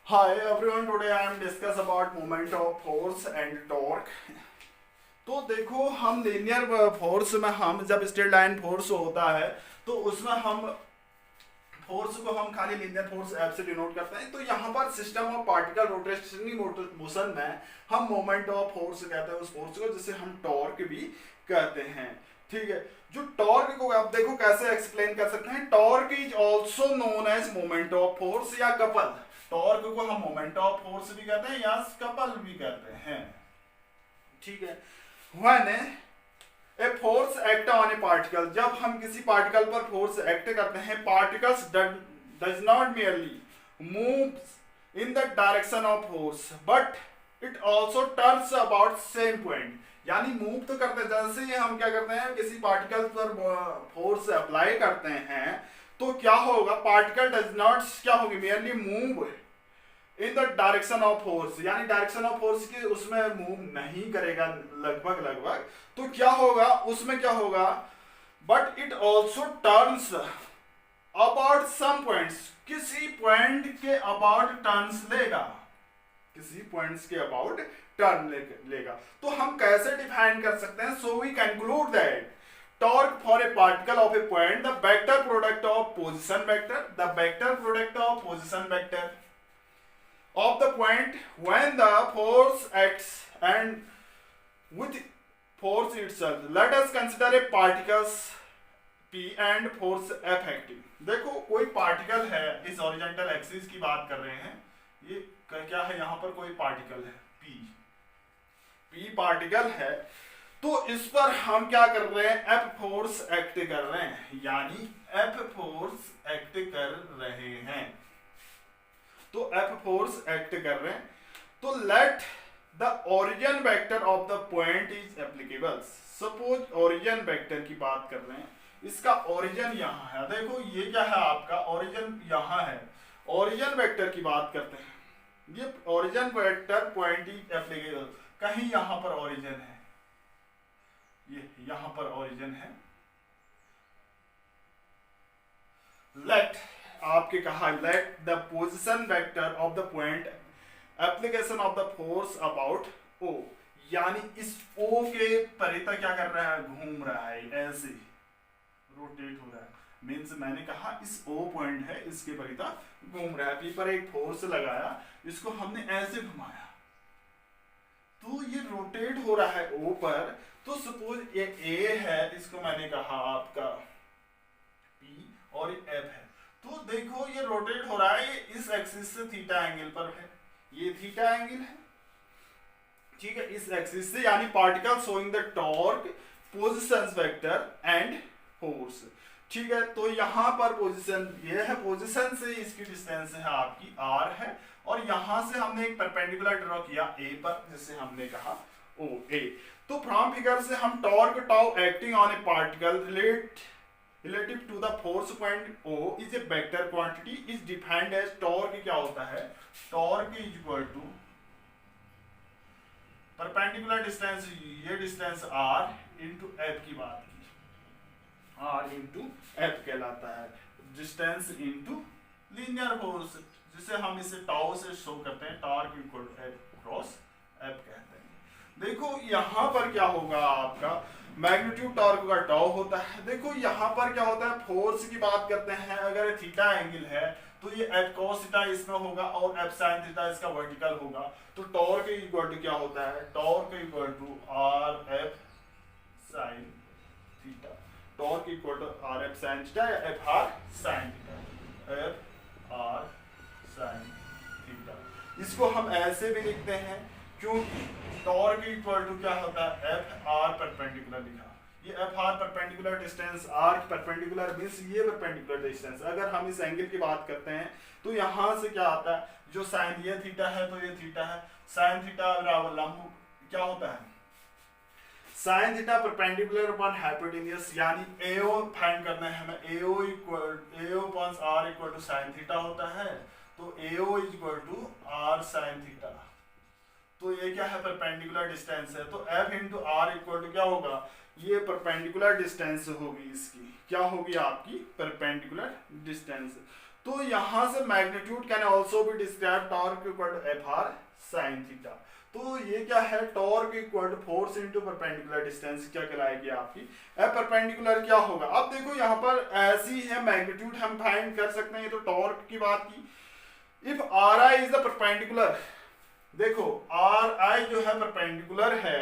Hi everyone, today I am discuss about moment of force and torque. तो देखो हम linear force में हम जब स्ट्रेट लाइन फोर्स होता है तो उसमें हम फोर्स को हम खाली लीनियर फोर्स एफ से डिनोट करते हैं। तो यहाँ पर system of particle rotational motion में हम मोमेंट ऑफ फोर्स कहते हैं उस फोर्स को, जिसे हम टॉर्क भी कहते हैं। ठीक है, जो टॉर्क को आप देखो कैसे एक्सप्लेन कर सकते हैं। Torque is also known as moment of force या कपल। टॉर्क को हम मोमेंट ऑफ फोर्स भी कहते हैं या कपल भी कहते हैं। ठीक है, when a force act on a particle, जब हम किसी पार्टिकल पर फोर्स एक्ट करते हैं, particles does not merely move in the direction of force but it also turns about same point. यानी मूव तो करते हैं, जैसे ही हम क्या करते हैं किसी पार्टिकल पर फोर्स अप्लाई करते हैं तो क्या होगा, पार्टिकल डज नॉट क्या होगी merely move in the direction of force, यानी डायरेक्शन ऑफ फोर्स के उसमें मूव नहीं करेगा लगभग। तो क्या होगा उसमें, क्या होगा, but it also turns about some points, किसी पॉइंट के अबाउट टर्न्स लेगा, किसी पॉइंट्स के अबाउट टर्न लेगा। तो हम कैसे डिफाइन कर सकते हैं, so we conclude that torque for a particle of a point, the vector product of position vector, the vector product of position vector of the point when the force acts and with force itself. Let us consider a particles P and force F acting. देखो कोई particle है, इस horizontal axis की बात कर रहे हैं, ये क्या है, यहाँ पर कोई पार्टिकल है P पार्टिकल है। तो इस पर हम क्या कर रहे हैं, F फोर्स एक्ट कर रहे हैं, यानी F फोर्स एक्ट कर रहे हैं। तो F फोर्स एक्ट कर रहे हैं, तो let the origin vector of the point is applicable. Suppose origin vector की बात कर रहे हैं, इसका ओरिजिन यहाँ है, देखो ये क्या है आपका ओरिजिन यहाँ है। ओरिजिन वेक्टर की बात करते हैं, ये origin vector point is applicable, कहीं यहाँ पर ओरिजिन है, ये यहाँ पर ओरिजिन है। लेट आपके कहा, let the position vector of the point application of the force about O, यानी इस ओ के परिता क्या कर रहा है, घूम रहा है, ऐसे रोटेट हो रहा है। मीन्स मैंने कहा इस ओ पॉइंट है, इसके परिता घूम रहा है, पी पर एक फोर्स लगाया, इसको हमने ऐसे घुमाया तो ये रोटेट हो रहा है ओ पर। तो सपोज ये ए है, इसको मैंने कहा आपका पी और ये एफ है, तो देखो ये रोटेट हो रहा है, ये इस एक्सिस से थीटा एंगल पर है, ये थीटा एंगल है। ठीक है, इस एक्सिस से, यानी particle showing the torque, position vector and force. ठीक है, तो यहां पर पोजीशन ये है, पोजीशन से इसकी डिस्टेंस है आपकी r है, और यहां से हमने एक परपेंडिकुलर ड्रॉ किया a पर, जिसे हमने कहा ओ ए। तो फ्रॉम फिगर से हम torque tau acting on a particle relative to the force point O is a vector quantity is defined as, torque क्या होता है, torque is equal to perpendicular distance, ये डिस्टेंस r इंटू एफ की बात की, r into F कहलाता है, distance into linear force, जिसे हम इसे टाउ से शो करते हैं, torque equal to F cross F कहते हैं। देखो यहाँ पर क्या होगा, आपका मैग्नीट्यूड टॉर्क का टाउ होता है। देखो यहाँ पर क्या होता है, फोर्स की बात करते हैं, अगर थीटा एंगल है तो ये एफ कॉस थीटा इसमें होगा और एफ साइन थीटा इसका वर्टिकल होगा। तो टॉर्क इक्वल टू क्या होता है, torque equal to r F sine theta, torque equal to r F sine theta या F r sine theta, F r sine theta. इसको हम ऐसे भी लिखते हैं क्योंकि टॉर्क इक्वल टू क्या होता है, एफ आर परपेंडिकुलर लिखा, ये F r perpendicular distance, r perpendicular means ये परपेंडिकुलर डिस्टेंस। अगर हम इस एंगल की बात करते हैं तो यहाँ से क्या आता है, जो साइन ये थीटा है तो ये थीटा है, साइन थीटा बराबर लंब क्या होता है, sine theta perpendicular upon hypotenuse, यानी एओ फाइंड करना है हमें, AO equal AO upon r equal to sine theta होता है, तो AO equal to r sine theta. तो ये क्या है, परपेंडिकुलर डिस्टेंस है, तो F into r equal to क्या होगा, ये परपेंडिकुलर डिस्टेंस होगी, इसकी क्या होगी आपकी परपेंडिकुलर डिस्टेंस। तो यहां से magnitude can also be describe torque equal to F r sine theta. तो ये क्या है, torque equal to force into perpendicular distance क्या कहलाएगी आपकी एफ परपेंडिकुलर क्या होगा। अब देखो यहाँ पर ऐसी है मैग्नीट्यूड हम फाइंड कर सकते हैं, तो टॉर्क की बात की। If are I is the perpendicular, देखो आर आई जो है परपेंडिकुलर है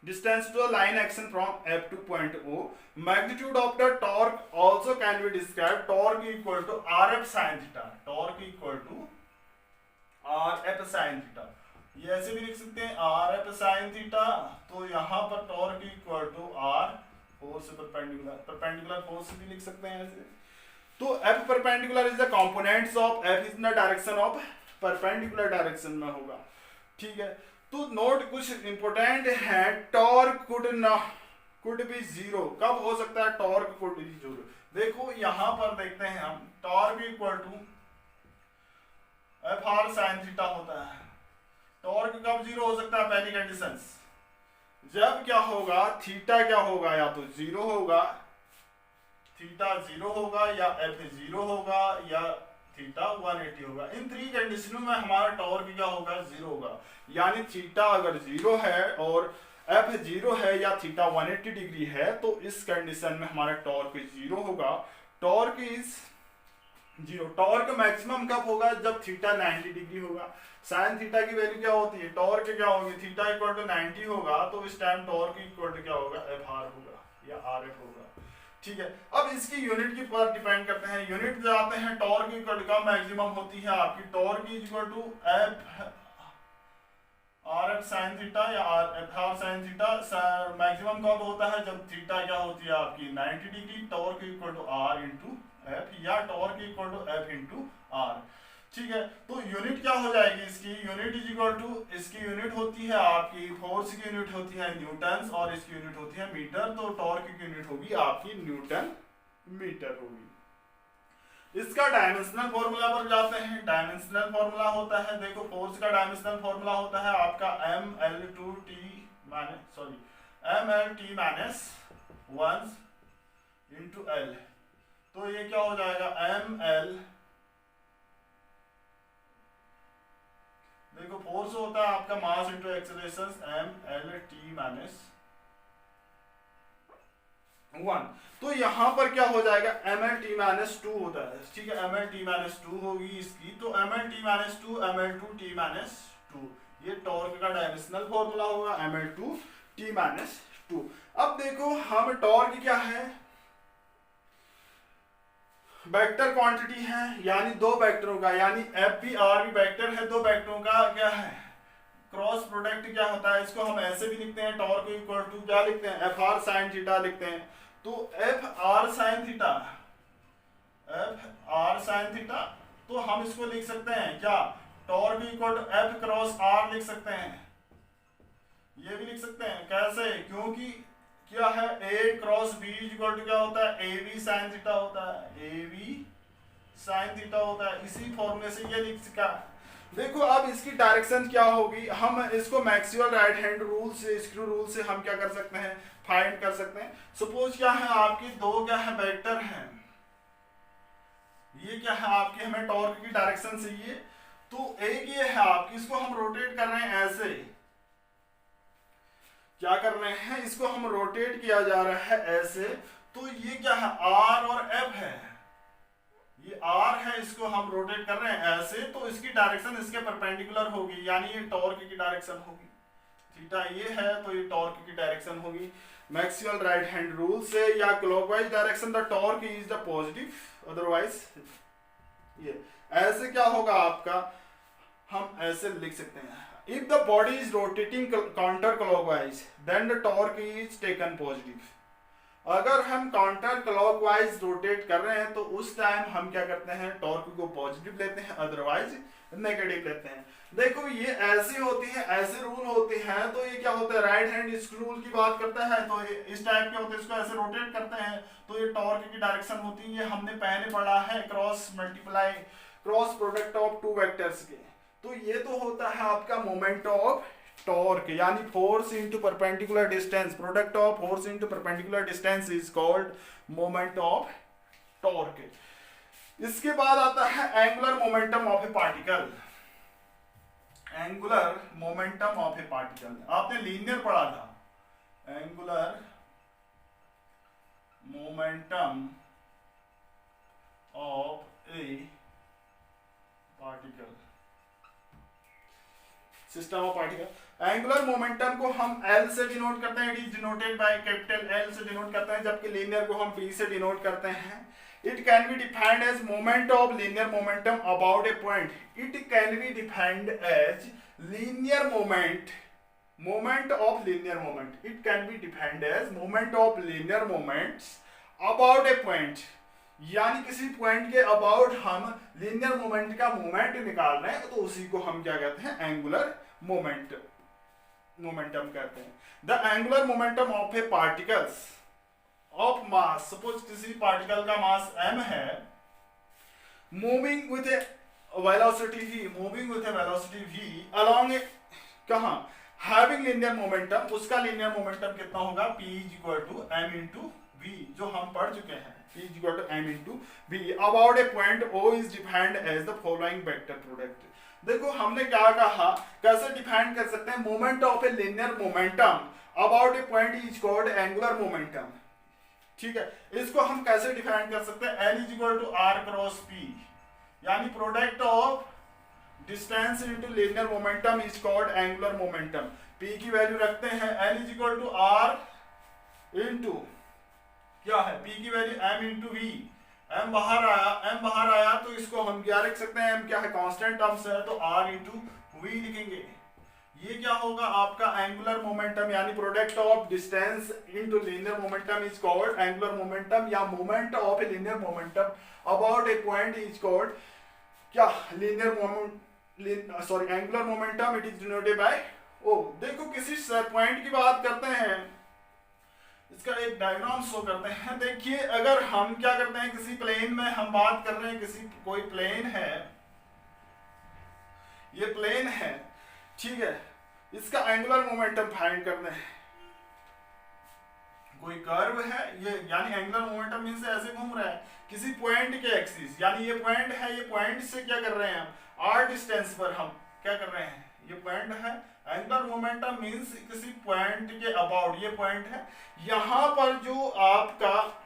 distance to a line action from F to point O, magnitude of the torque also can be described torque equal to Rf sin theta, torque equal to Rf sin theta, ये ऐसे भी लिख सकते हैं Rf sin theta। तो यहाँ पर torque equal to R force perpendicular force भी लिख सकते हैं ऐसे। तो F perpendicular is the components of F is in the direction of perpendicular direction में होगा, ठीक है। तो नोट कुछ इंपोर्टेंट है, टॉर्क कुड बी जीरो, कब हो सकता है टॉर्क कुड बी जीरो। देखो यहां पर देखते हैं हम, torque equal to F r sine theta होता है। टॉर्क कब जीरो हो सकता है, पहली कंडीशन जब क्या होगा, थीटा क्या होगा, या तो जीरो होगा, थीटा जीरो होगा, या एफ जीरो होगा, या थीटा 180 होगा। इन थ्री कंडीशनों में हमारा टॉर्क क्या होगा, जीरो होगा। यानी थीटा अगर जीरो है और एफ जीरो है या थीटा 180 डिग्री है, तो इस कंडीशन में हमारा टॉर्क जीरो होगा। Torque is zero. Torque maximum कब होगा, जब थीटा 90 डिग्री होगा। साइन थीटा की वैल्यू क्या होती है, टॉर्क क्या होगी, थीटा इक्वल टू 90 होगा, तो इस टाइम टॉर्क इक्वल टू क्या होगा, एफ आर होगा या आर एफ होगा, ठीक है। अब इसकी यूनिट के पर डिपेंड करते हैं, यूनिट जाते हैं टॉर्क इक्वल टू कब मैक्सिमम होती है आपकी, torque is equal to F r F sine theta या F r sine theta. Maximum कब होता है, जब थीटा क्या होती है आपकी 90 degree, torque equal to r into F, या torque equal to F into r, ठीक है। तो यूनिट क्या हो जाएगी इसकी, यूनिट इज इक्वल टू, इसकी यूनिट होती है आपकी, फोर्स की यूनिट होती है न्यूटन और इसकी यूनिट होती है मीटर। तो टॉर्क की यूनिट होगी आपकी न्यूटन मीटर होगी। इसका डायमेंशनल फॉर्मूला पर जाते हैं। डायमेंशनल फॉर्मूला होता है, देखो फोर्स का डायमेंशनल फॉर्मूला होता है आपका ml2t mlt minus 1 into L. तो ये क्या हो जाएगा, ml, देखो फोर्स होता है आपका mass into acceleration, mlt minus 1। तो यहां पर क्या हो जाएगा, mlt माइनस 2 होता है, ठीक है। mlt माइनस 2 होगी इसकी, तो mlt माइनस 2 ml2t माइनस 2, ये टॉर्क का डायमेंशनल फॉर्मूला होगा, ml2t माइनस 2। अब देखो हम टॉर्क क्या है, वेक्टर क्वांटिटी है, यानी दो वेक्टरों का, यानी एफ भी आर भी वेक्टर है, दो वेक्टरों का क्या है क्रॉस प्रोडक्ट क्या होता है। इसको हम ऐसे भी लिखते हैं, टॉर्क इक्वल टू क्या लिखते हैं, एफ आर साइन थीटा लिखते हैं। तो F r sine theta, F r sine theta, तो हम इसको लिख सकते हैं क्या, torque equal to F cross r लिख सकते हैं। ये भी लिख सकते हैं, कैसे, क्योंकि क्या है, ए क्रॉस बी इक्वल टू क्या होता है, ए बी साइन थीटा होता है, ए बी साइन थीटा होता है। इसी फॉर्मूले से ये लिख सका। देखो अब इसकी डायरेक्शन क्या होगी, हम इसको मैक्सवेल राइट हैंड रूल से, स्क्रू रूल से हम क्या कर सकते हैं, फाइंड कर सकते हैं। सपोज क्या है आपकी दो क्या है वेक्टर हैं, ये क्या है आपकी, हमें टॉर्क की डायरेक्शन चाहिए। तो एक ये है आपकी, इसको हम रोटेट कर रहे हैं ऐसे, क्या कर रहे हैं, इसको हम रोटेट किया जा रहा है ऐसे। तो ये क्या है, आर और एफ है, ये आर है, इसको हम रोटेट कर रहे हैं ऐसे, तो इसकी डायरेक्शन इसके परपेंडिकुलर होगी, यानी ये टॉर्क की डायरेक्शन होगी। थीटा ये है तो ये टॉर्क की डायरेक्शन होगी मैक्सवेल राइट हैंड रूल से, या clockwise direction the torque is the positive, otherwise ये ऐसे क्या होगा आपका, हम ऐसे लिख सकते हैं, if the body is rotating counterclockwise then the torque is taken positive। अगर हम काउंटर क्लॉकवाइज रोटेट कर रहे हैं तो उस टाइम हम क्या करते हैं, टॉर्क को पॉजिटिव लेते हैं, अदरवाइज नेगेटिव लेते हैं। देखो ये ऐसी होती है, ऐसे रूल होते हैं। तो ये क्या होता है, राइट हैंड स्क्रू रूल की बात करता है, तो इस टाइप के होते हैं, इसको ऐसे रोटेट करते हैं, तो ये टॉर्क की डायरेक्शन होती है। ये हमने पहले पढ़ा है cross multiply, cross product of two vectors के। तो ये तो होता है आपका मोमेंट ऑफ टॉर्क, यानी force into perpendicular distance, product of force into perpendicular distance is called moment of torque. इसके बाद आता है angular momentum of A particle. Angular momentum of A particle आपने लीनियर पढ़ा था। Angular momentum of A particle, system of particle. Angular momentum को हम L से डिनोट करते हैं, it is denoted by capital L से डिनोट करते हैं, जबकि लीनियर को हम P से डिनोट करते हैं। It can be defined as moment of linear momentum about a point. It can be defined as linear moment of linear moment. It can be defined as moment of linear moments about a point, यानी किसी point के about हम linear moment का moment निकाल रहे हैं, तो उसी को हम क्या कहते हैं, एंगुलर मोमेंटम कहते हैं। The angular momentum of a particles of mass, suppose किसी पार्टिकल का मास m है, moving with a velocity v along a कहां, हैविंग लीनियर मोमेंटम, उसका लीनियर मोमेंटम कितना होगा, p = m × v, जो हम पढ़ चुके हैं, p = m × v about a point o is defined as the following vector product. देखो हमने क्या कहा, कैसे डिफाइन कर सकते हैं, moment of a linear momentum about a point is called angular momentum. ठीक है, इसको हम कैसे डिफाइन कर सकते हैं, L = r × p, यानी product of distance into linear momentum is called angular momentum. p की वैल्यू रखते हैं L = r इनटू क्या है, p की वैल्यू m × v, m बाहर आया तो इसको हम क्या रख सकते हैं, m क्या है, कांस्टेंट टर्म्स है, तो r × v लिखेंगे। ये क्या होगा आपका एंगुलर मोमेंटम, यानी product of distance into linear momentum is called angular momentum, या moment of a linear momentum about a point is called क्या, angular momentum. It is denoted by o। देखो किसी पॉइंट की बात करते हैं, इसका एक डायग्राम शो करते हैं। देखिए अगर हम क्या करते हैं, किसी प्लेन में हम बात कर रहे हैं, कोई प्लेन है, ये प्लेन है, ठीक है, इसका एंगुलर मोमेंटम फाइंड करना है। कोई कर्व है ये, यानी एंगुलर मोमेंटम मींस ऐसे घूम रहा है किसी पॉइंट के एक्सिस, यानी ये पॉइंट है, ये पॉइंट से क्या कर रहे हैं हम, r डिस्टेंस पर हम क्या कर रहे हैं, ये पॉइंट है। एंगुलर मोमेंटम मींस किसी पॉइंट के अबाउट, ये पॉइंट है, यहां पर जो आपका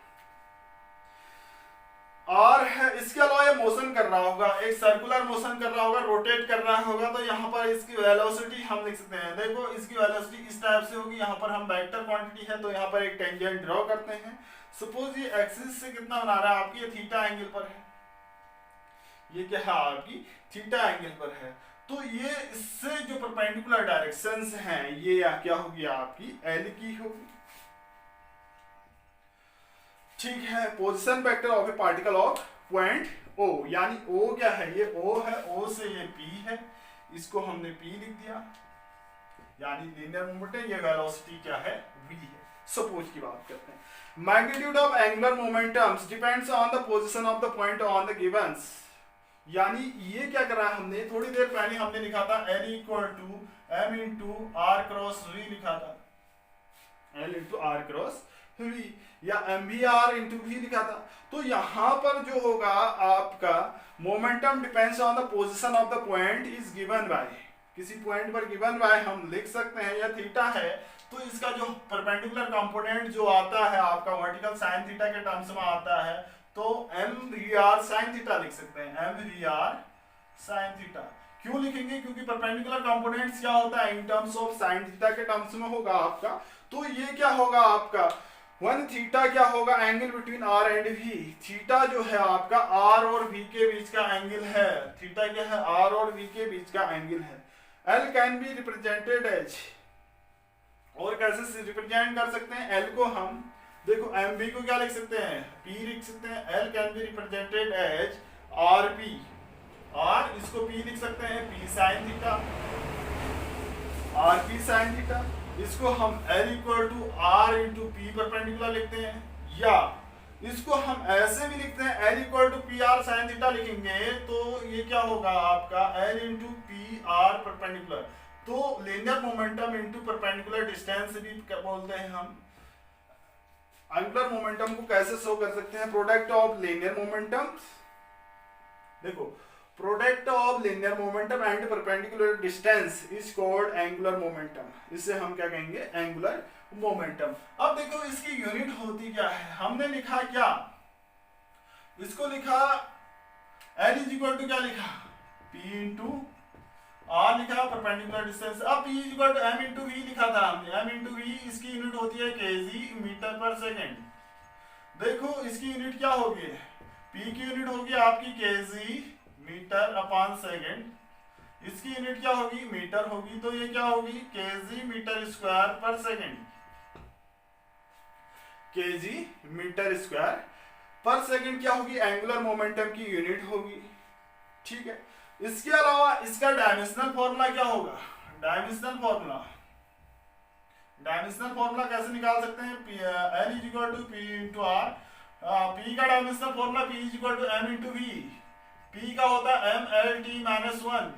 r है, इसके अलावा ये मोशन कर रहा होगा, एक सर्कुलर मोशन कर रहा होगा, रोटेट कर रहा होगा, तो यहाँ पर इसकी वेलोसिटी हम लिख सकते हैं। देखो इसकी वेलोसिटी इस टाइप से होगी, यहाँ पर हम वेक्टर क्वांटिटी है तो यहाँ पर एक टेंजेंट ड्रॉ करते हैं। सपोज ये एक्सिस से कितना बना रहा है आपकी, ये थीटा एंगल पर है, ये क्या है आपकी थीटा एंगल पर है, तो ये इससे जो परपेंडिकुलर डायरेक्शंस हैं, ये क्या होगी आपकी L की होगी। ठीक है, position vector of A particle of point O, यानी O क्या है, ये O है, O से ये P है, इसको हमने P लिख दिया, यानी लीनियर मोमेंटम, ये वेलोसिटी क्या है, V है। सपोज की बात करते हैं, magnitude of angular momentums depends on the position of the point on the givens, यानी ये क्या करा हमने, थोड़ी देर पहले हमने लिखा था L = m × r × v लिखा था, L × r × v, या mvr × v लिखा था। तो यहाँ पर जो होगा आपका momentum depends on the position of the point is given by, किसी पॉइंट पर गिवन बाय हम लिख सकते हैं, या थीटा है तो इसका जो परपेंडिकुलर कंपोनेंट जो आता है आपका वर्टिकल साइन थीटा के टर्म्स में आता है, तो mvr sin थीटा लिख सकते हैं, mvr sin थीटा। क्यों लिखेंगे, क्योंकि परपेंडिकुलर कंपोनेंट्स क्या होता है, in terms of sin theta के टर्म्स में होगा आपका। तो ये क्या होगा आपका, वन थीटा क्या होगा, angle between r and v। Theta जो है आपका r और v के बीच का एंगल है, थीटा क्या है, r और v के बीच का एंगल है। L can be represented as, और कैसे रिप्रेजेंट कर सकते हैं L को हम, देखो mv को क्या लिख सकते हैं, p लिख सकते हैं। L can be represented as rp, r इसको p लिख सकते हैं, p sin theta, rp sin theta. इसको हम L = r × p परपेंडिकुलर लिखते हैं, या इसको हम ऐसे भी लिखते हैं L = pr sin थीटा लिखेंगे, तो ये क्या होगा आपका L × pr परपेंडिकुलर। तो linear momentum into perpendicular distance भी क्या बोलते हैं हम। एंगुलर मोमेंटम को कैसे शो कर सकते हैं, प्रोडक्ट ऑफ लीनियर मोमेंटम देखो, product of linear momentum and perpendicular distance is called angular momentum. इसे हम क्या कहेंगे, एंगुलर मोमेंटम। अब देखो इसकी यूनिट होती क्या है, हमने लिखा क्या, इसको लिखा L इज इक्वल टू क्या लिखा, P इंटू आर लिखा परपेंडिकुलर डिस्टेंस। अब P is equal to M into v लिखा था हमने, M इंटू वी इसकी यूनिट होती है kg मीटर पर सेकेंड। देखो इसकी यूनिट क्या होगी, P की यूनिट होगी आपकी kg मीटर अपॉन सेकेंड, इसकी यूनिट क्या होगी, मीटर होगी, तो ये क्या होगी kg मीटर स्क्वायर पर सेकेंड, kg मीटर स्क्वायर पर सेकेंड क्या होगी, एंगुलर मोमेंटम की यूनिट होगी। ठीक है, इसके अलावा इसका डायमेंशनल फॉर्मूला क्या होगा, डायमेंशनल फॉर्मूला कैसे निकाल सकते हैं, L is equal to P into r, P का dimensional formula P is equal to M into V, P का होता है MLT माइनस 1।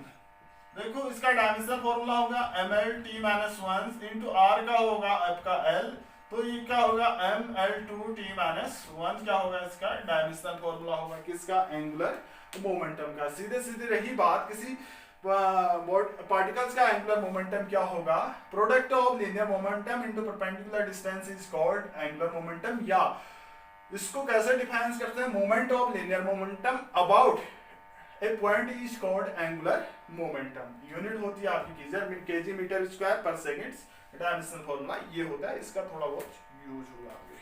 देखो इसका डायमेंशनल फॉर्मूला होगा MLT माइनस 1 इंटू R का होगा आपका L, तो ये क्या होगा ML2T माइनस 1 क्या होगा, इसका डायमेंशनल फॉर्मूला होगा किसका, एंगुलर मोमेंटम का। सीधे सीधे रही बात, किसी पार्टिकल्स का एंगुलर मोमेंटम क्या होगा, product of linear momentum into perpendicular distance is called angular momentum, या इसको कैसे डिफाइन करते हैं, moment of linear momentum about a point is called angular momentum. Unit होती है आपकी केजी मीटर स्क्वायर पर सेकेंड, डायमेंशनल फॉर्मूला ये होता है, इसका थोड़ा बहुत यूज होगा आगे।